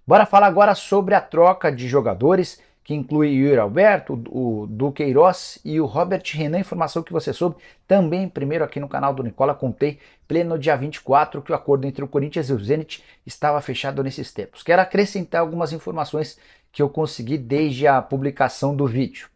Bora falar agora sobre a troca de jogadores, que inclui o Yuri Alberto, o Duqueiroz e o Robert Renan. Informação que você soube também primeiro aqui no canal do Nicola. Contei pleno dia 24 que o acordo entre o Corinthians e o Zenit estava fechado nesses tempos. Quero acrescentar algumas informações que eu consegui desde a publicação do vídeo.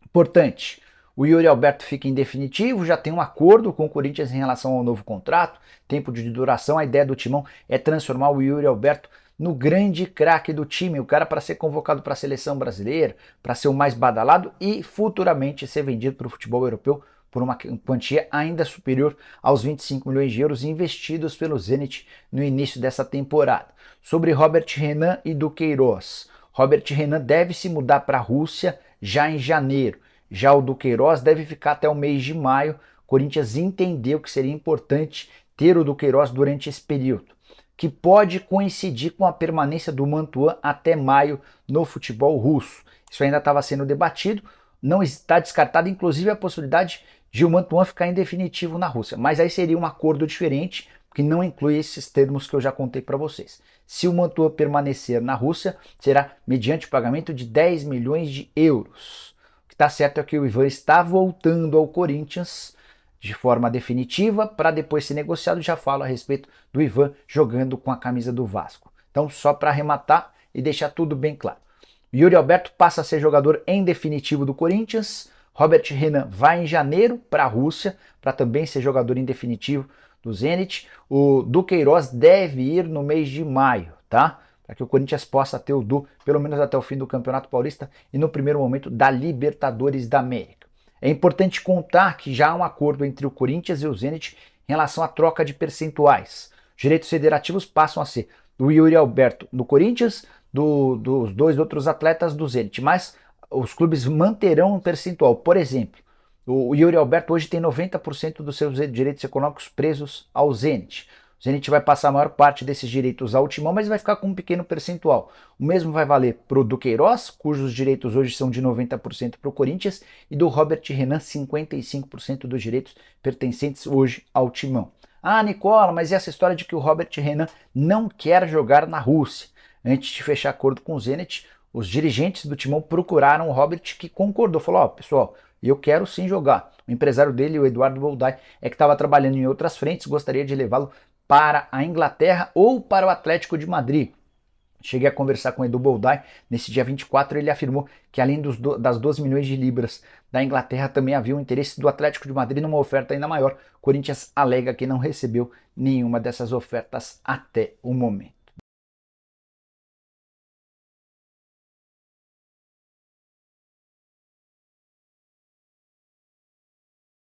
Importante, o Yuri Alberto fica em definitivo, já tem um acordo com o Corinthians em relação ao novo contrato, tempo de duração. A ideia do Timão é transformar o Yuri Alberto no grande craque do time, o cara para ser convocado para a seleção brasileira, para ser o mais badalado e futuramente ser vendido para o futebol europeu por uma quantia ainda superior aos 25 milhões de euros investidos pelo Zenit no início dessa temporada. Sobre Robert Renan e Duqueiroz. Robert Renan deve se mudar para a Rússia já em janeiro. Já o Duqueiroz deve ficar até o mês de maio. O Corinthians entendeu que seria importante ter o Duqueiroz durante esse período, que pode coincidir com a permanência do Mantuan até maio no futebol russo. Isso ainda estava sendo debatido, não está descartada inclusive a possibilidade de o Mantuan ficar em definitivo na Rússia, mas aí seria um acordo diferente, que não inclui esses termos que eu já contei para vocês. Se o Mantuan permanecer na Rússia, será mediante o pagamento de 10 milhões de euros. O que está certo é que o Ivan está voltando ao Corinthians de forma definitiva para depois ser negociado. Já falo a respeito do Ivan jogando com a camisa do Vasco. Então, só para arrematar e deixar tudo bem claro. Yuri Alberto passa a ser jogador em definitivo do Corinthians. Robert Renan vai em janeiro para a Rússia para também ser jogador em definitivo do Zenit. O Duqueiroz deve ir no mês de maio, tá? Para que o Corinthians possa ter o Du pelo menos até o fim do Campeonato Paulista e no primeiro momento da Libertadores da América. É importante contar que já há um acordo entre o Corinthians e o Zenit em relação à troca de percentuais. Os direitos federativos passam a ser do Yuri Alberto do Corinthians, dos dois outros atletas do Zenit, mas os clubes manterão um percentual. Por exemplo, o Yuri Alberto hoje tem 90% dos seus direitos econômicos presos ao Zenit. O Zenit vai passar a maior parte desses direitos ao Timão, mas vai ficar com um pequeno percentual. O mesmo vai valer para o Duqueiroz, cujos direitos hoje são de 90% para o Corinthians, e do Robert Renan, 55% dos direitos pertencentes hoje ao Timão. Ah, Nicola, mas e essa história de que o Robert Renan não quer jogar na Rússia? Antes de fechar acordo com o Zenit, os dirigentes do Timão procuraram o Robert, que concordou. Falou, ó, pessoal, eu quero sim jogar. O empresário dele, o Eduardo Boldai, é que estava trabalhando em outras frentes, gostaria de levá-lo para a Inglaterra ou para o Atlético de Madrid. Cheguei a conversar com o Edu Boldai nesse dia 24, ele afirmou que além das 12 milhões de libras da Inglaterra, também havia um interesse do Atlético de Madrid numa oferta ainda maior. O Corinthians alega que não recebeu nenhuma dessas ofertas até o momento.